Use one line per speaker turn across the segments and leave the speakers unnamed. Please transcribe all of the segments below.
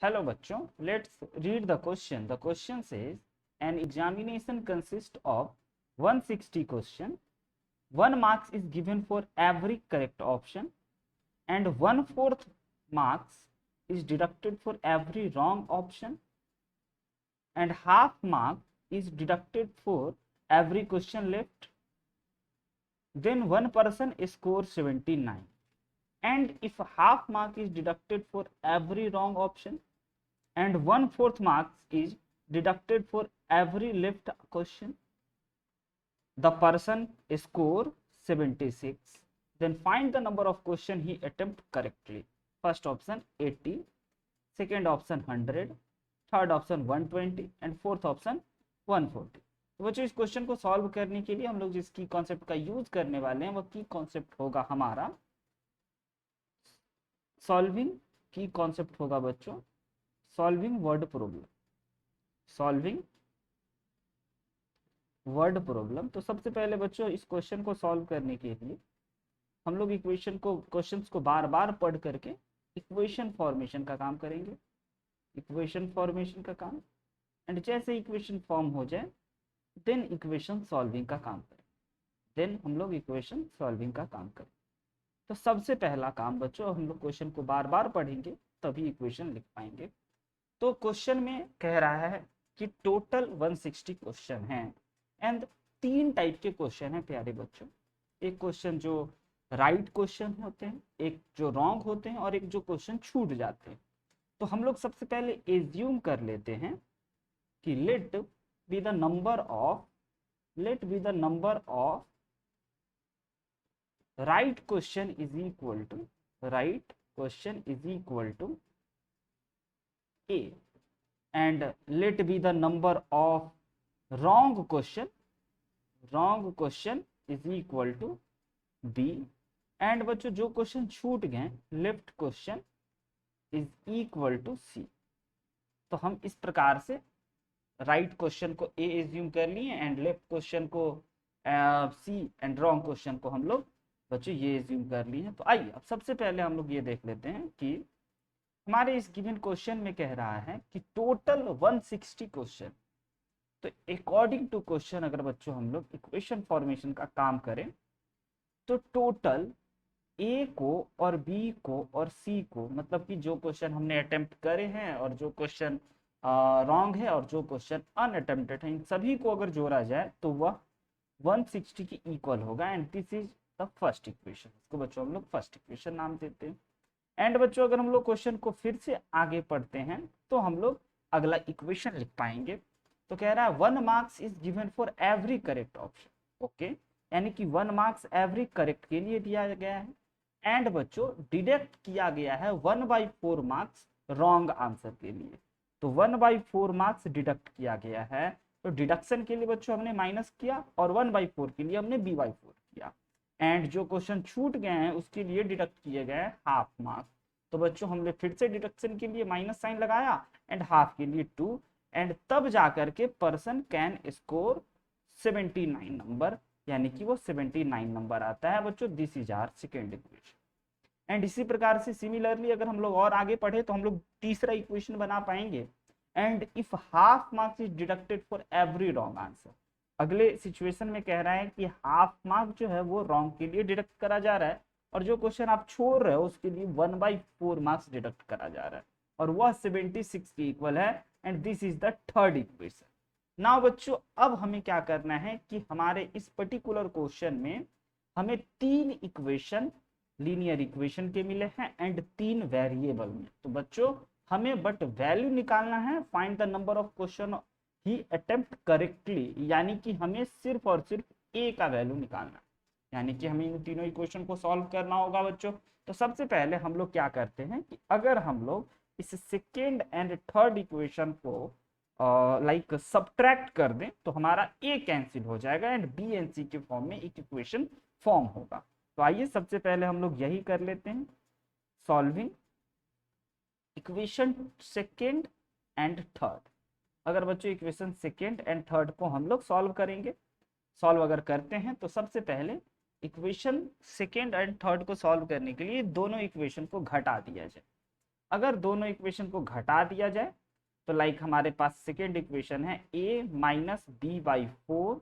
Hello बच्चों, let's read the question. The question says an examination consists of 160 question. 1 marks is given for every correct option and 1/4 marks is deducted for every wrong option and half mark is deducted for every question left. Then one person scores 79, and if half mark is deducted for every wrong option and 1/4 marks is deducted for every left question, the person score 76. Then find the number of question he attempt correctly. First option 80, second option 100, third option 120 and fourth option 140। तो बच्चों इस question को solve करने के लिए हम लोग जिस की कॉन्सेप्ट का यूज करने वाले हैं वो की कॉन्सेप्ट होगा हमारा सॉल्विंग की कॉन्सेप्ट होगा बच्चों solving word problem. Solving word problem. तो सबसे पहले बच्चों इस क्वेश्चन को सॉल्व करने के लिए हम लोग इक्वेशन को क्वेश्चंस को बार बार पढ़ करके इक्वेशन फॉर्मेशन का काम करेंगे। इक्वेशन फॉर्मेशन का काम, एंड जैसे इक्वेशन फॉर्म हो जाए देन इक्वेशन सॉल्विंग का काम करें। देन हम लोग इक्वेशन सॉल्विंग का काम करें। तो सबसे पहला काम बच्चों, हम लोग क्वेश्चन को बार बार पढ़ेंगे तभी इक्वेशन लिख पाएंगे। तो क्वेश्चन में कह रहा है कि टोटल 160 क्वेश्चन हैं एंड 3 टाइप के क्वेश्चन हैं प्यारे बच्चों। एक क्वेश्चन जो राइट क्वेश्चन होते हैं, एक जो रॉन्ग होते हैं और एक जो क्वेश्चन छूट जाते हैं। तो हम लोग सबसे पहले एज्यूम कर लेते हैं कि let be the number of right question is equal to A and let be the number of wrong question is equal to B. And बच्चों जो क्वेश्चन छूट गए left question is equal to C. तो हम इस प्रकार से right question को ए एज्यूम कर लिए एंड लेफ्ट क्वेश्चन को सी एंड रॉन्ग क्वेश्चन को हम लोग बच्चों ये एज्यूम कर लिए हैं। तो आइए अब सबसे पहले हम लोग ये देख लेते हैं कि हमारे इस गिवन क्वेश्चन में कह रहा है कि टोटल 160 क्वेश्चन। तो अकॉर्डिंग टू क्वेश्चन अगर बच्चों हम लोग इक्वेशन फॉर्मेशन का काम करें तो टोटल ए को और बी को और सी को, मतलब कि जो क्वेश्चन हमने अटेम्प्ट करे हैं और जो क्वेश्चन रॉन्ग है और जो क्वेश्चन अनअटेम्प्टेड है, इन सभी को अगर जोड़ा जाए तो वह 160 की इक्वल होगा and this is the first equation. इसको बच्चों हम लोग फर्स्ट इक्वेशन नाम देते हैं। एंड बच्चों अगर हम लोग क्वेश्चन को फिर से आगे पढ़ते हैं तो हम लोग अगला इक्वेशन लिख पाएंगे। तो कह रहा है 1 marks is given for every correct option. Okay, यानी कि 1 मार्क्स एवरी करेक्ट के लिए दिया गया है एंड बच्चों डिडक्ट किया गया है 1/4 मार्क्स रॉन्ग आंसर के लिए। तो 1/4 मार्क्स डिडक्ट किया गया है। तो डिडक्शन के लिए बच्चों हमने माइनस किया और 1/4 के लिए हमने b/4 किया एंड जो क्वेश्चन छूट गए हैं उसके लिए डिडक्ट किए गए हाफ मार्क्स। तो बच्चों हमने फिर से डिडक्शन के लिए माइनस साइन लगाया एंड हाफ के लिए 2 एंड तब जाकर के पर्सन कैन स्कोर 79 नंबर, यानी कि वो 79 नंबर आता है बच्चों। This is our second equation. And इसी प्रकार से सिमिलरली अगर हम लोग और आगे पढ़े तो हम लोग तीसरा इक्वेशन बना पाएंगे। And if half marks is deducted for every wrong answer, अगले सिचुएशन में कह रहा है कि हाफ मार्क जो है वो रॉन्ग के लिए डिडक्ट करा जा रहा है और जो क्वेश्चन आप छोड़ रहे हो उसके लिए 1/4 मार्क्स डिडक्ट करा जा रहा है और वह 76 के इक्वल है and this is the third equation. Now बच्चों अब हमें क्या करना है कि हमारे इस पर्टिकुलर क्वेश्चन में हमें 3 इक्वेशन लीनियर इक्वेशन के मिले हैं एंड 3 वेरिएबल में। तो बच्चों हमें बट वैल्यू निकालना है, find the number of question he attempt correctly, यानी कि हमें सिर्फ और सिर्फ ए का वैल्यू निकालना है, यानी कि हमें इन तीनों इक्वेशन को सॉल्व करना होगा बच्चों। तो सबसे पहले हम लोग क्या करते हैं कि अगर हम लोग इस सेकेंड एंड थर्ड इक्वेशन को लाइक सब्ट्रैक्ट कर दें तो हमारा ए कैंसिल हो जाएगा एंड बी एंड सी के फॉर्म में एक इक्वेशन फॉर्म होगा। तो आइए सबसे पहले हम लोग यही कर लेते हैं, solving equation second and third. अगर बच्चों इक्वेशन सेकेंड एंड थर्ड को हम लोग सॉल्व करेंगे, सॉल्व अगर करते हैं तो सबसे पहले इक्वेशन सेकेंड एंड थर्ड को सॉल्व करने के लिए दोनों इक्वेशन को घटा दिया जाए। अगर दोनों इक्वेशन को घटा दिया जाए तो लाइक हमारे पास सेकेंड इक्वेशन है a minus B by four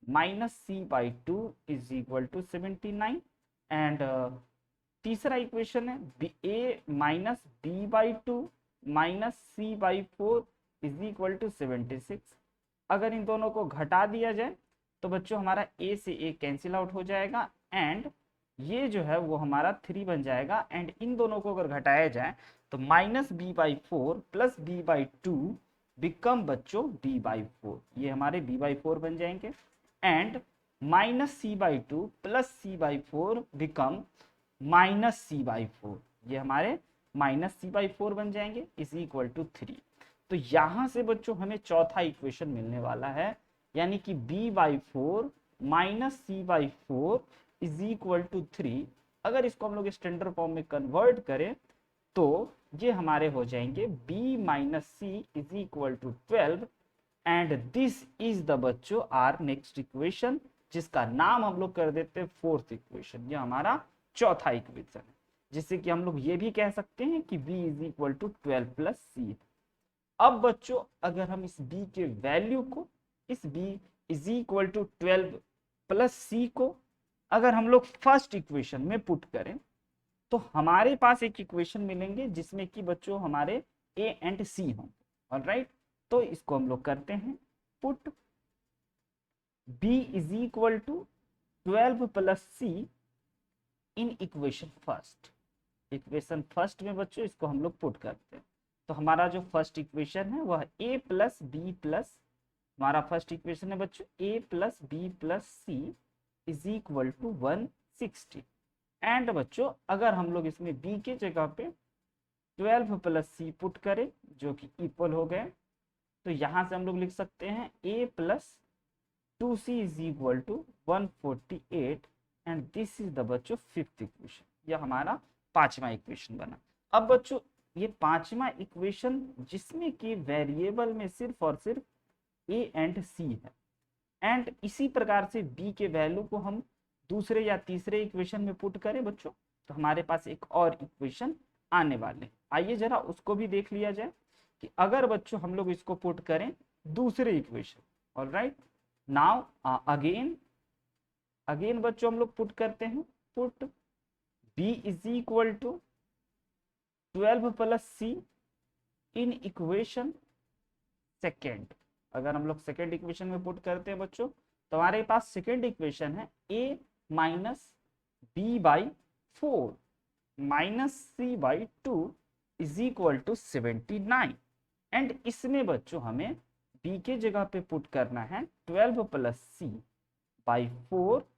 minus C by two is equal to 79 and तीसरा इक्वेशन है a minus B by two minus C by four is equal to 76। अगर इन दोनों को घटा दिया जाए तो बच्चों हमारा a से a कैंसिल आउट हो जाएगा एंड ये जो है वो हमारा 3 बन जाएगा एंड इन दोनों को अगर घटाया जाए तो minus B by four plus B by two become बच्चों b बाई फोर, ये हमारे b बाई फोर बन जाएंगे and minus C by two plus C by four become minus C by four, ये हमारे माइनस सी बाई फोर बन जाएंगे is equal to 3। तो यहां से बच्चों हमें चौथा इक्वेशन मिलने वाला है, यानी कि b by four minus C by four is equal to 3। अगर इसको हम लोग स्टैंडर्ड फॉर्म में कन्वर्ट करें तो ये हमारे हो जाएंगे b minus C is equal to 12 and this is the बच्चों आर नेक्स्ट इक्वेशन, जिसका नाम हम लोग कर देते हैं फोर्थ इक्वेशन। ये हमारा चौथा इक्वेशन है, जिससे कि हम लोग ये भी कह सकते हैं कि b is equal to 12 plus C. अब बच्चों अगर हम इस b के वैल्यू को, इस b is equal to 12 plus C को अगर हम लोग फर्स्ट इक्वेशन में पुट करें तो हमारे पास एक इक्वेशन मिलेंगे जिसमें कि बच्चों हमारे a एंड c होंगे। ऑलराइट, तो इसको हम लोग करते हैं put b is equal to 12 plus C in equation first. Equation first में बच्चों इसको हम लोग पुट करते हैं, तो हमारा जो फर्स्ट इक्वेशन है वह a प्लस बी प्लस, हमारा फर्स्ट इक्वेशन है बच्चों a plus B plus C is equal to 160 and बच्चों अगर हम लोग इसमें b के जगह पे 12 प्लस सी पुट करें जो कि इक्वल हो गए, तो यहां से हम लोग लिख सकते हैं a plus 2c is equal to 148 and this is the बच्चों फिफ्थ इक्वेशन। यह हमारा पांचवा इक्वेशन बना। अब बच्चों ये पांचवा इक्वेशन जिसमें कि वेरिएबल में सिर्फ और सिर्फ a एंड c है एंड इसी प्रकार से b के वैल्यू को हम दूसरे या तीसरे इक्वेशन में पुट करें बच्चों तो हमारे पास एक और इक्वेशन आने वाले। आइए जरा उसको भी देख लिया जाए कि अगर बच्चों हम लोग इसको पुट करें दूसरे इक्वेशन। ऑलराइट, नाउ अगेन बच्चों हम लोग पुट करते हैं, put b is equal to 12 plus C in equation second. अगर हम लोग सेकेंड इक्वेशन में पुट करते हैं बच्चों तो हमारे पास सेकेंड इक्वेशन है a minus B by four minus C by two is equal to 79 and इसमें बच्चों हमें b के जगह पे पुट करना है 12 plus C by four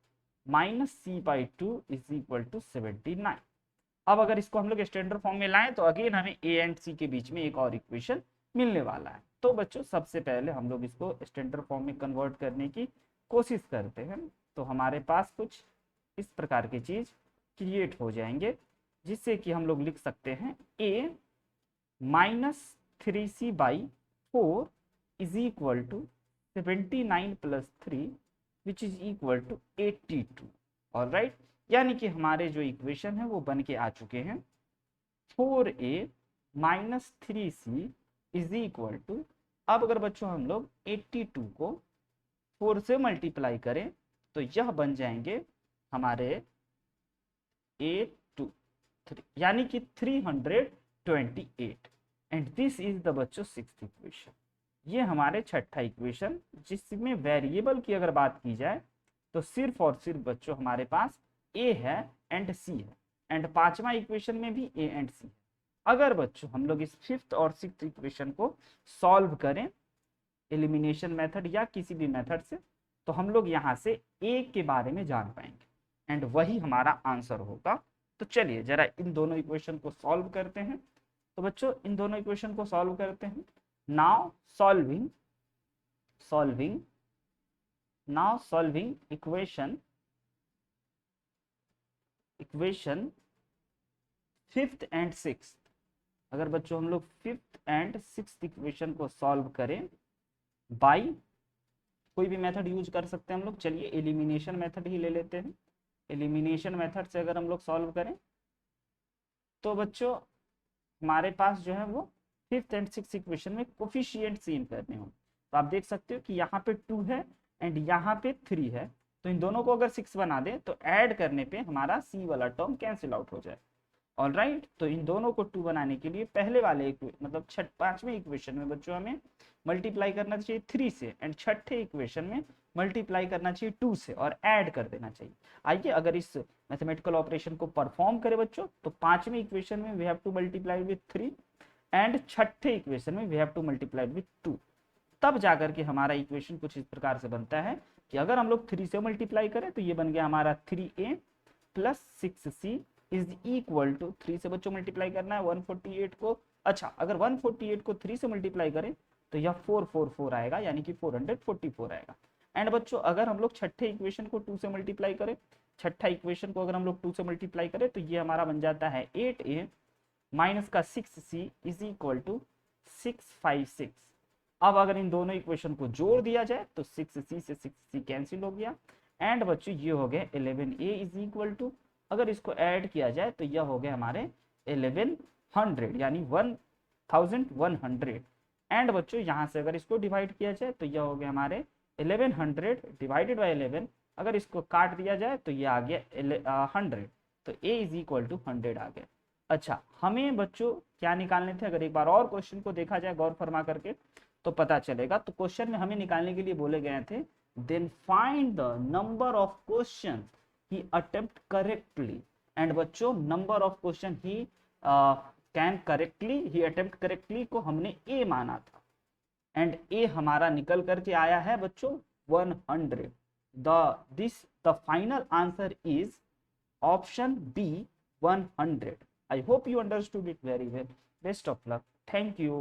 minus C by two is equal to 79। अब अगर इसको हम लोग स्टैंडर्ड फॉर्म में लाएं तो अगेन हमें a एंड c के बीच में एक और इक्वेशन मिलने वाला है। तो बच्चों सबसे पहले हम लोग इसको स्टैंडर्ड फॉर्म में कन्वर्ट करने की कोशिश करते हैं, तो हमारे पास कुछ इस प्रकार की चीज क्रिएट हो जाएंगे जिससे कि हम लोग लिख सकते हैं a minus 3c by four is equal to 79 plus 3 which is equal to 82। Alright, यानी कि हमारे जो इक्वेशन है वो बन के आ चुके हैं 4a minus 3c is equal to, अब अगर बच्चों हम लोग 82 को 4 से मल्टीप्लाई करें तो यह बन जाएंगे हमारे 8 3 यानी कि 328 एंड दिस इज द बच्चों सिक्स्थ इक्वेशन। ये हमारे छठा इक्वेशन जिसमें वेरिएबल की अगर बात की जाए तो सिर्फ और सिर्फ बच्चों हमारे पास a है एंड c है एंड पांचवा इक्वेशन में भी a एंड c है। अगर बच्चों हम लोग इस फिफ्थ और सिक्स्थ इक्वेशन को सॉल्व करें एलिमिनेशन मेथड या किसी भी मेथड से तो हम लोग यहाँ से a के बारे में जान पाएंगे एंड वही हमारा आंसर होगा। तो चलिए जरा इन दोनों इक्वेशन को सॉल्व करते हैं। तो बच्चों इन दोनों इक्वेशन को सॉल्व करते हैं। Now solving equation fifth and sixth. अगर बच्चों हम लोग फिफ्थ एंड सिक्स्थ इक्वेशन को सॉल्व करें बाई कोई भी मेथड यूज कर सकते हैं हम लोग, चलिए एलिमिनेशन मेथड ही ले लेते हैं। एलिमिनेशन मेथड से अगर हम लोग सॉल्व करें तो बच्चों हमारे पास जो है वो 5th एंड 6th इक्वेशन में कोफिशिएंट सेम करने हो। तो आप देख सकते हो कि यहाँ पे 2 है एंड यहाँ पे 3 है, तो इन दोनों को अगर 6 बना दे तो ऐड करने पे हमारा सी वाला टर्म कैंसिल आउट हो जाए। ऑल राइट, तो इन दोनों को 2 बनाने के लिए पहले वाले मतलब 5वें इक्वेशन में बच्चों हमें मल्टीप्लाई करना चाहिए 3 से एंड छठे इक्वेशन में मल्टीप्लाई करना चाहिए 2 से और ऐड कर देना चाहिए। आइए अगर इस मैथमेटिकल ऑपरेशन को परफॉर्म करें बच्चों, तो 5वें इक्वेशन में we have to multiply with 3 and छठे इक्वेशन में we have to multiply with 2। तब जाकर के हमारा इक्वेशन कुछ इस प्रकार से बनता है कि अगर हम लोग 3 से मल्टीप्लाई करें तो ये बन गया हमारा 3a plus 6c is equal to 3 से बच्चों मल्टीप्लाई करना है 148 को। अच्छा, अगर 148 को 3 से मल्टीप्लाई करें तो यह 444 आएगा, यानी कि 444 आएगा। एंड बच्चों अगर हम लोग छठे इक्वेशन को 2 से मल्टीप्लाई करें, छठा इक्वेशन को अगर हम लोग 2 से मल्टीप्लाई करें तो ये हमारा बन जाता है 8a माइनस का 6c इज इक्वल टू 656। अब अगर इन दोनों इक्वेशन को जोड़ दिया जाए तो 6c से 6c कैंसिल हो गया एंड बच्चों ये हो गया 11a इज इक्वल टू, अगर इसको ऐड किया जाए तो यह हो गया हमारे 1100 यानी 1100। एंड बच्चों यहाँ से अगर इसको डिवाइड किया जाए तो यह हो गया हमारे 1100 डिवाइडेड बाई 11, अगर इसको काट दिया जाए तो यह आ गया 100, तो a इज इक्वल टू 100 आ गया। अच्छा, हमें बच्चों क्या निकालने थे, अगर एक बार और क्वेश्चन को देखा जाए गौर फरमा करके तो पता चलेगा। तो क्वेश्चन में हमें निकालने के लिए बोले गए थे then find the number of question he attempt correctly. And बच्चों number of question he can correctly, he attempt correctly को हमने a माना था एंड a हमारा निकल करके आया है बच्चों 100। The final answer is option B 100। I hope you understood it very well. Best of luck. Thank you.